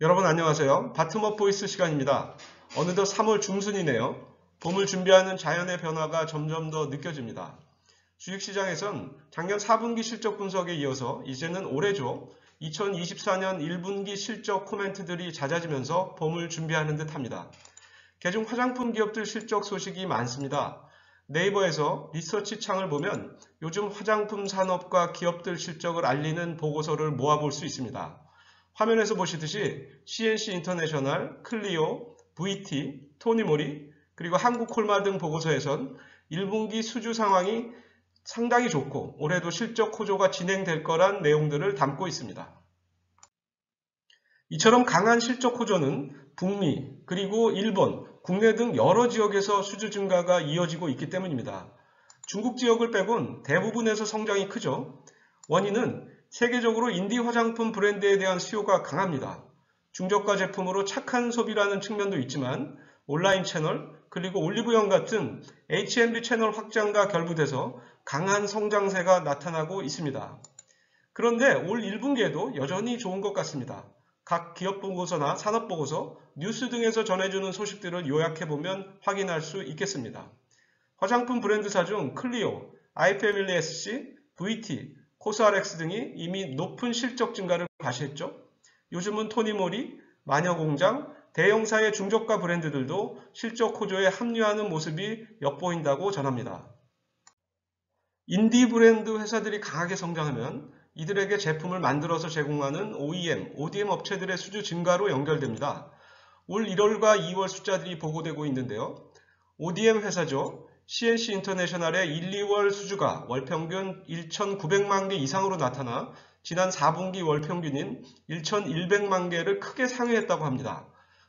여러분 안녕하세요. 바텀업 보이스 시간입니다. 어느덧 3월 중순이네요. 봄을 준비하는 자연의 변화가 점점 더 느껴집니다. 주식시장에선 작년 4분기 실적 분석에 이어서 이제는 올해죠. 2024년 1분기 실적 코멘트들이 잦아지면서 봄을 준비하는 듯합니다. 개중 화장품 기업들 실적 소식이 많습니다. 네이버에서 리서치 창을 보면 요즘 화장품 산업과 기업들 실적을 알리는 보고서를 모아볼 수 있습니다. 화면에서 보시듯이 CNC 인터내셔널, 클리오, VT, 토니모리, 그리고 한국콜마 등 보고서에선 1분기 수주 상황이 상당히 좋고 올해도 실적 호조가 진행될 거란 내용들을 담고 있습니다. 이처럼 강한 실적 호조는 북미, 그리고 일본, 국내 등 여러 지역에서 수주 증가가 이어지고 있기 때문입니다. 중국 지역을 빼곤 대부분에서 성장이 크죠. 원인은 세계적으로 인디 화장품 브랜드에 대한 수요가 강합니다. 중저가 제품으로 착한 소비라는 측면도 있지만 온라인 채널 그리고 올리브영 같은 H&B 채널 확장과 결부돼서 강한 성장세가 나타나고 있습니다. 그런데 올 1분기에도 여전히 좋은 것 같습니다. 각 기업 보고서나 산업 보고서, 뉴스 등에서 전해주는 소식들을 요약해보면 확인할 수 있겠습니다. 화장품 브랜드사 중 클리오, 아이패밀리 SC, VT, 코스RX 등이 이미 높은 실적 증가를 과시했죠. 요즘은 토니모리, 마녀공장, 대형사의 중저가 브랜드들도 실적 호조에 합류하는 모습이 엿보인다고 전합니다. 인디 브랜드 회사들이 강하게 성장하면 이들에게 제품을 만들어서 제공하는 OEM, ODM 업체들의 수주 증가로 연결됩니다. 올 1월과 2월 숫자들이 보고되고 있는데요. ODM 회사죠. CNC 인터내셔널의 1, 2월 수주가 월평균 1,900만 개 이상으로 나타나 지난 4분기 월평균인 1,100만 개를 크게 상회했다고 합니다.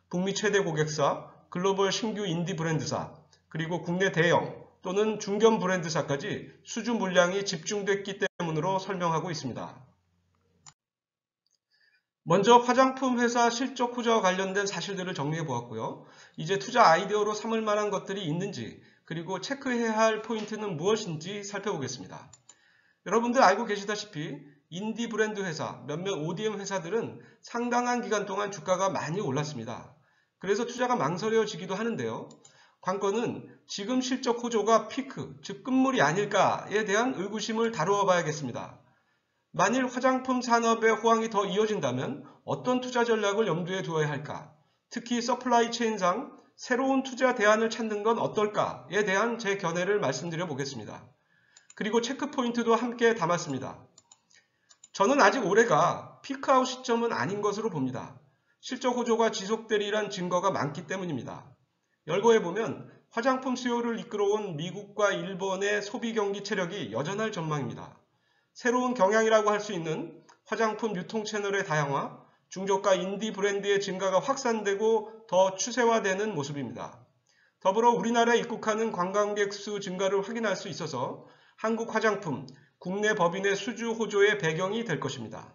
북미 최대 고객사, 글로벌 신규 인디 브랜드사, 그리고 국내 대형 또는 중견 브랜드사까지 수주 물량이 집중됐기 때문으로 설명하고 있습니다. 먼저 화장품 회사 실적 호조와 관련된 사실들을 정리해 보았고요. 이제 투자 아이디어로 삼을 만한 것들이 있는지 그리고 체크해야 할 포인트는 무엇인지 살펴보겠습니다. 여러분들 알고 계시다시피 인디 브랜드 회사, 몇몇 ODM 회사들은 상당한 기간 동안 주가가 많이 올랐습니다. 그래서 투자가 망설여지기도 하는데요. 관건은 지금 실적 호조가 피크, 즉 끝물이 아닐까에 대한 의구심을 다루어 봐야겠습니다. 만일 화장품 산업의 호황이 더 이어진다면 어떤 투자 전략을 염두에 두어야 할까? 특히 서플라이 체인상 새로운 투자 대안을 찾는 건 어떨까에 대한 제 견해를 말씀드려 보겠습니다. 그리고 체크 포인트도 함께 담았습니다. 저는 아직 올해가 피크아웃 시점은 아닌 것으로 봅니다. 실적 호조가 지속되리란 증거가 많기 때문입니다. 열거해보면 화장품 수요를 이끌어온 미국과 일본의 소비 경기 체력이 여전할 전망입니다. 새로운 경향이라고 할 수 있는 화장품 유통 채널의 다양화, 중저가 인디 브랜드의 증가가 확산되고 더 추세화되는 모습입니다. 더불어 우리나라에 입국하는 관광객 수 증가를 확인할 수 있어서 한국 화장품, 국내 법인의 수주 호조의 배경이 될 것입니다.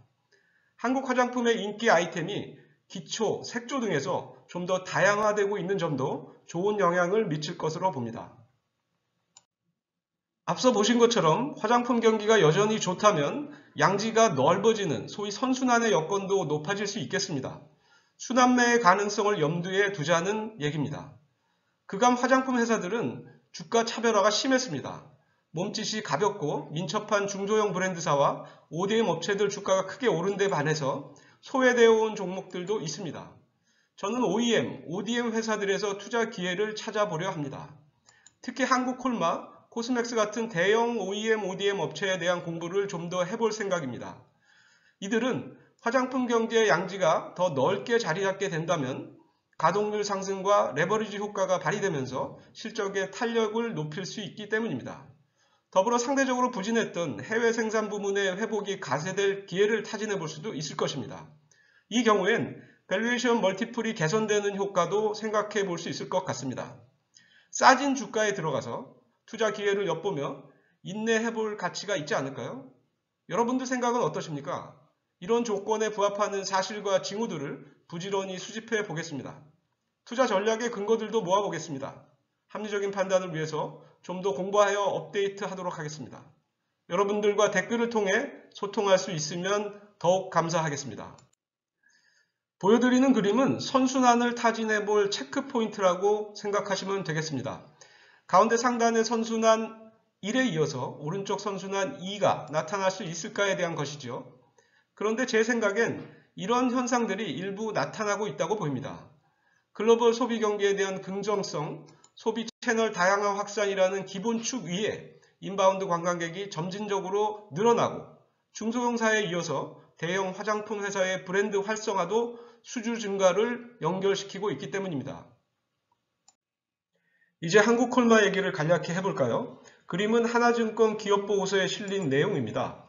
한국 화장품의 인기 아이템이 기초, 색조 등에서 좀 더 다양화되고 있는 점도 좋은 영향을 미칠 것으로 봅니다. 앞서 보신 것처럼 화장품 경기가 여전히 좋다면 양지가 넓어지는 소위 선순환의 여건도 높아질 수 있겠습니다. 순환매의 가능성을 염두에 두자는 얘기입니다. 그간 화장품 회사들은 주가 차별화가 심했습니다. 몸짓이 가볍고 민첩한 중소형 브랜드사와 ODM 업체들 주가가 크게 오른 데 반해서 소외되어 온 종목들도 있습니다. 저는 OEM, ODM 회사들에서 투자 기회를 찾아보려 합니다. 특히 한국콜마, 코스맥스 같은 대형 OEM, ODM 업체에 대한 공부를 좀 더 해볼 생각입니다. 이들은 화장품 경제의 양지가 더 넓게 자리 잡게 된다면 가동률 상승과 레버리지 효과가 발휘되면서 실적의 탄력을 높일 수 있기 때문입니다. 더불어 상대적으로 부진했던 해외 생산 부문의 회복이 가세될 기회를 타진해 볼 수도 있을 것입니다. 이 경우엔 밸류에이션 멀티플이 개선되는 효과도 생각해 볼 수 있을 것 같습니다. 싸진 주가에 들어가서 투자 기회를 엿보며 인내해 볼 가치가 있지 않을까요? 여러분들 생각은 어떠십니까? 이런 조건에 부합하는 사실과 징후들을 부지런히 수집해 보겠습니다. 투자 전략의 근거들도 모아보겠습니다. 합리적인 판단을 위해서 좀 더 공부하여 업데이트 하도록 하겠습니다. 여러분들과 댓글을 통해 소통할 수 있으면 더욱 감사하겠습니다. 보여드리는 그림은 선순환을 타진해 볼 체크 포인트라고 생각하시면 되겠습니다. 가운데 상단의 선순환 1에 이어서 오른쪽 선순환 2가 나타날 수 있을까에 대한 것이죠. 그런데 제 생각엔 이런 현상들이 일부 나타나고 있다고 보입니다. 글로벌 소비 경기에 대한 긍정성, 소비 채널 다양화 확산이라는 기본 축 위에 인바운드 관광객이 점진적으로 늘어나고 중소형사에 이어서 대형 화장품 회사의 브랜드 활성화도 수주 증가를 연결시키고 있기 때문입니다. 이제 한국콜마 얘기를 간략히 해볼까요? 그림은 하나증권 기업보고서에 실린 내용입니다.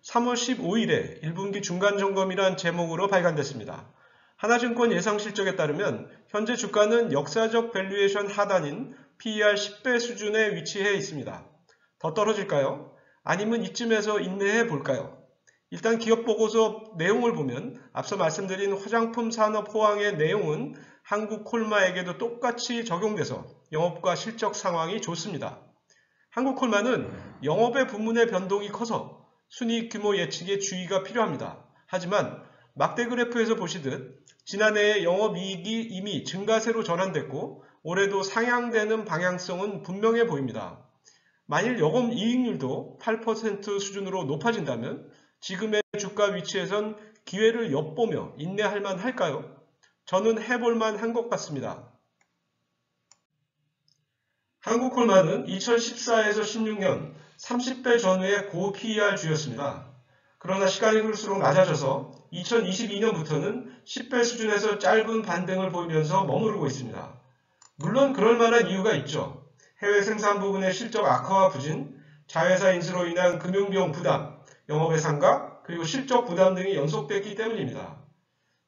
3월 15일에 1분기 중간점검이란 제목으로 발간됐습니다. 하나증권 예상실적에 따르면 현재 주가는 역사적 밸류에이션 하단인 PER 10배 수준에 위치해 있습니다. 더 떨어질까요? 아니면 이쯤에서 인내해 볼까요? 일단 기업보고서 내용을 보면 앞서 말씀드린 화장품 산업 호황의 내용은 한국콜마에게도 똑같이 적용돼서 영업과 실적 상황이 좋습니다. 한국콜마는 영업의 부문의 변동이 커서 순이익 규모 예측에 주의가 필요합니다. 하지만 막대 그래프에서 보시듯 지난해에 영업이익이 이미 증가세로 전환됐고 올해도 상향되는 방향성은 분명해 보입니다. 만일 영업이익률도 8% 수준으로 높아진다면 지금의 주가 위치에선 기회를 엿보며 인내할 만할까요? 저는 해볼만 한 것 같습니다. 한국콜마는 2014에서 16년 30배 전후의 고 PER 주였습니다. 그러나 시간이 흐를수록 낮아져서 2022년부터는 10배 수준에서 짧은 반등을 보이면서 머무르고 있습니다. 물론 그럴 만한 이유가 있죠. 해외 생산 부분의 실적 악화와 부진, 자회사 인수로 인한 금융비용 부담, 영업의 상각, 그리고 실적 부담 등이 연속됐기 때문입니다.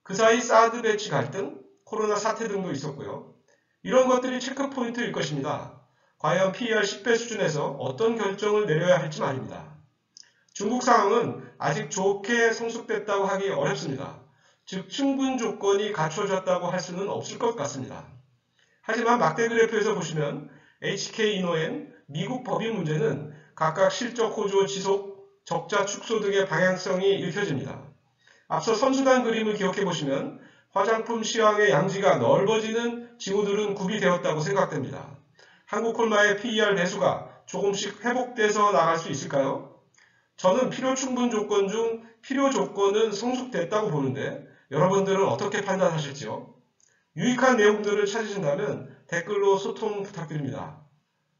그 사이 사드 배치 갈등, 코로나 사태 등도 있었고요. 이런 것들이 체크 포인트일 것입니다. 과연 PER 10배 수준에서 어떤 결정을 내려야 할지 말입니다. 중국 상황은 아직 좋게 성숙됐다고 하기 어렵습니다. 즉 충분 조건이 갖춰졌다고 할 수는 없을 것 같습니다. 하지만 막대 그래프에서 보시면 HK이노엔, 미국 법인 문제는 각각 실적 호조 지속, 적자 축소 등의 방향성이 읽혀집니다. 앞서 선순환 그림을 기억해 보시면 화장품 시황의 양지가 넓어지는 징후들은 구비되었다고 생각됩니다. 한국콜마의 PER 배수가 조금씩 회복돼서 나갈 수 있을까요? 저는 필요 충분 조건 중 필요 조건은 성숙됐다고 보는데 여러분들은 어떻게 판단하실지요? 유익한 내용들을 찾으신다면 댓글로 소통 부탁드립니다.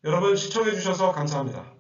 여러분 시청해주셔서 감사합니다.